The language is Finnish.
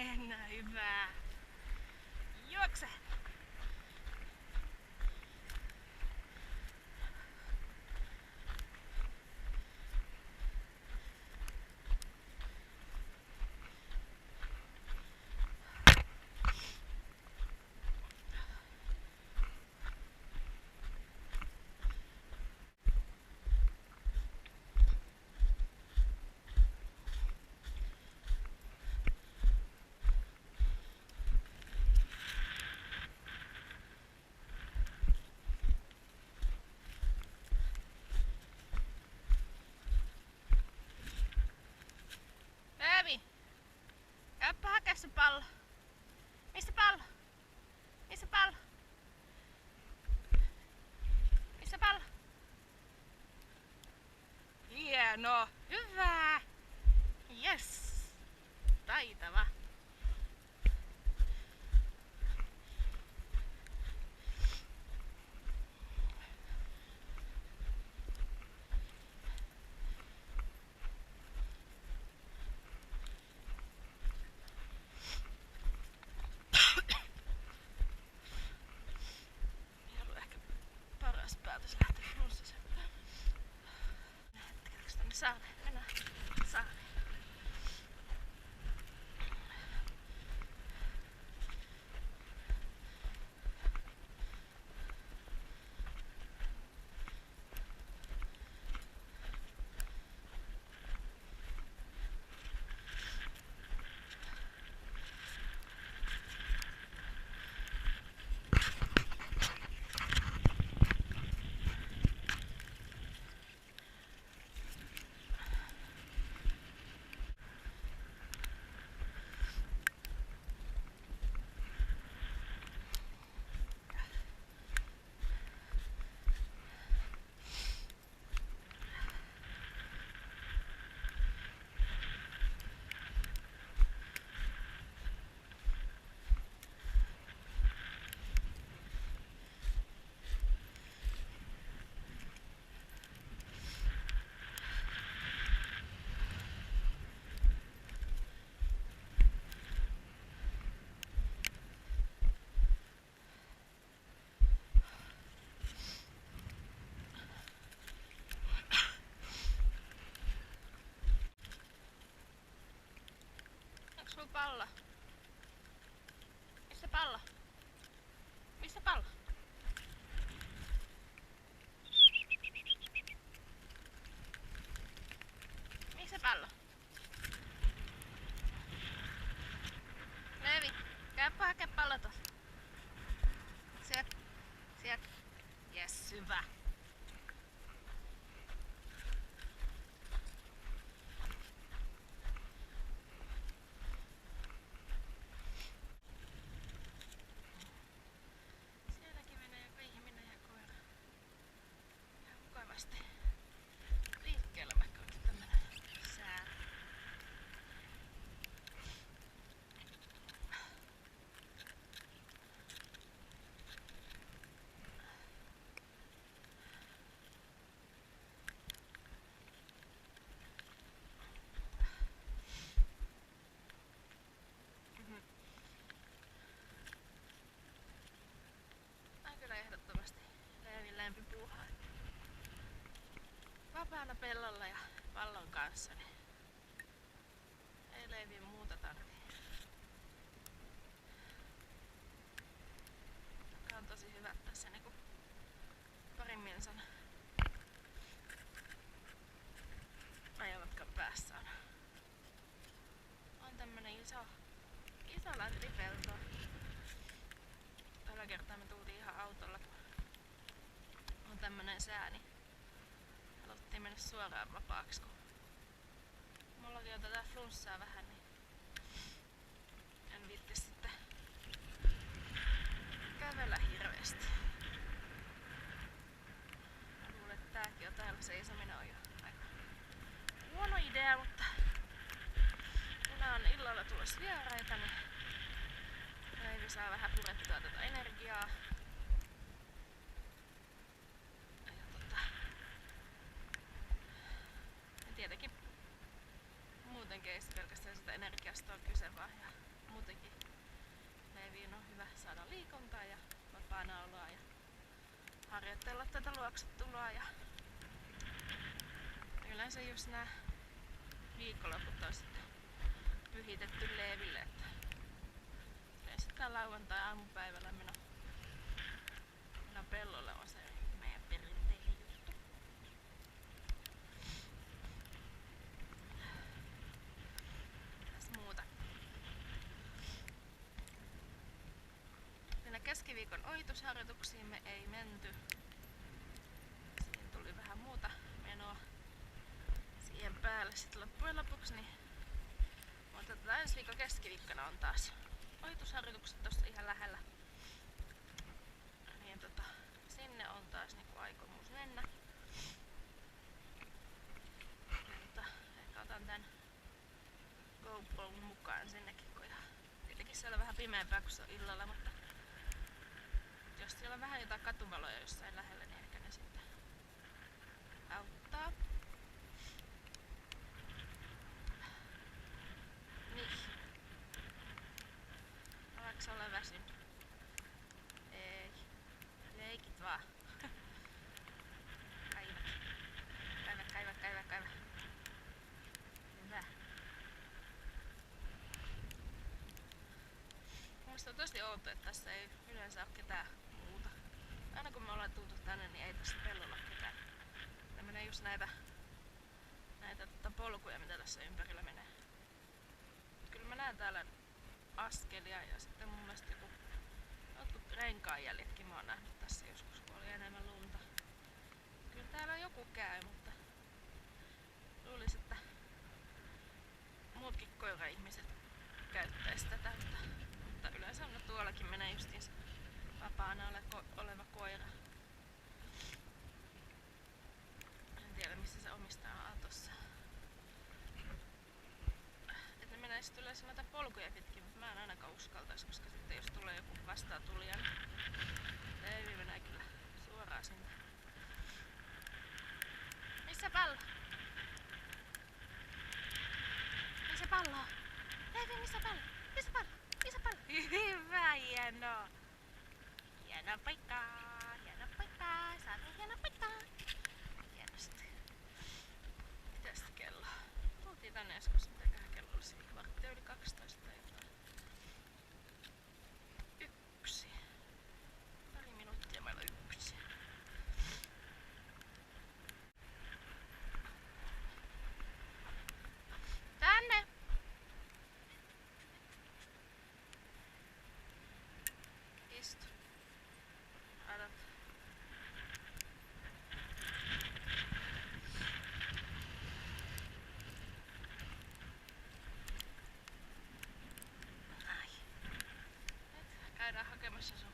Mennään, hyvä. Juokse! Eevi! Käypä hakea se pallo. Missä pallo? Missä pallo? Missä pallo? Hieno! Hyvä! Yes! Taitava! Ei ollut ehkä paras päätös lähteä flunssaseen. Lähettekääks tänne saareen? Mennään saareen. Onks sulla pallo? Missä pallo? Missä pallo? Missä pallo? Leevi, käypä hakea pallo tossa. Sieltä. Sieltä. Jes, hyvä. Sielläkin menee ihminen ja koira. Ihan mukavasti liikkeellä, vaikka onkin tämmönen sää. On kyllä ehdottomasti Leevin lempipuuhaa. Vapaana pellolla ja pallon kanssa, niin ei Leevin muuta tarvii. Joka on tosi hyvä tässä niinku parin minsan ajomatkan päässä on tämmönen iso läntipelto. Tällä kertaa me tultiin ihan autolla, kun on tämmönen sää, niin haluttiin mennä suoraan vapaaksi, kun mullakin on tätä flunssaa vähän, niin en viitti sitten kävellä hirveesti. Mä luulen, että tääkin on täällä seisominen on jo aika huono idea, mutta kun on illalla tulossa vieraita, niin Leevi saa vähän purettua tätä energiaa. Ja tietenkin muutenkin ei pelkästään sitä energiasta ole kyse, vaan muutenkin leiviin on hyvä saada liikuntaa ja vapaana oloa ja harjoitella tätä luoksetuloa. Ja yleensä just nää viikonloput on sitten pyhitetty leiville, että yleensä tää lauantai aamupäivällä meno pellolle on se meidän perinteinen juttu. Mitäs muuta? Siinä keskiviikon ohitusharjoituksiin me ei menty. Siinä tuli vähän muuta menoa siihen päälle sitten loppujen lopuksi. Mutta ensi viikon keskiviikkona on taas ohitusharjoitukset tossa ihan lähellä. Niin sinne on taas niinku aikomus mennä. Mutta ehkä otan tän GoPron mukaan sinnekin, kun tietenkin siellä on vähän pimeämpää kun se on illalla, mutta jos siellä on vähän jotain katuvaloja jossain lähellä, niin ehkä ne sitten auttaa. Niin. Aleks olla väsynyt? Ei. Leikit vaan. Kaivä. Hyvä. Mielestäni on tosi outo, että tässä ei yleensä ole ketään muuta. Aina kun me ollaan tultu tänne, niin ei tässä pellolla ole ketään. Tää menee just näitä polkuja, mitä tässä ympärillä menee. Kyllä mä näen täällä askelia ja sitten mun mielestä jotkut renkaanjäljetkin mä oon nähnyt tässä joskus, kun oli enemmän lunta. Kyllä täällä joku käy, mutta luulis, että muutkin koira-ihmiset käyttäis tätä, mutta yleensä on tuollakin menee justiinsa vapaana oleva koira. En tiedä missä se omistaja on tossa. Et ne menee sit yleensä noita polkuja pitkin, mutta mä en ainakaan uskaltais, koska sitten jos tulee joku vastaatulija, niin leivi menee kyllä suoraan sinne. Missä pallo? Missä pallo? Leivi, missä pallo? Missä pallo? Missä pallo? Hyvä, hienoa! Hieno paikka! Hieno paikka! Saatiin hieno paikka! Hienosti. Mitäs kello? Tultiin tänne joskus, mitäköhän kello olisi? 11:15 tai jotain. 1. Pari minuuttia meillä on 1. Tänne! Istu. Adot. Ai. Nyt käydään hakemassa sun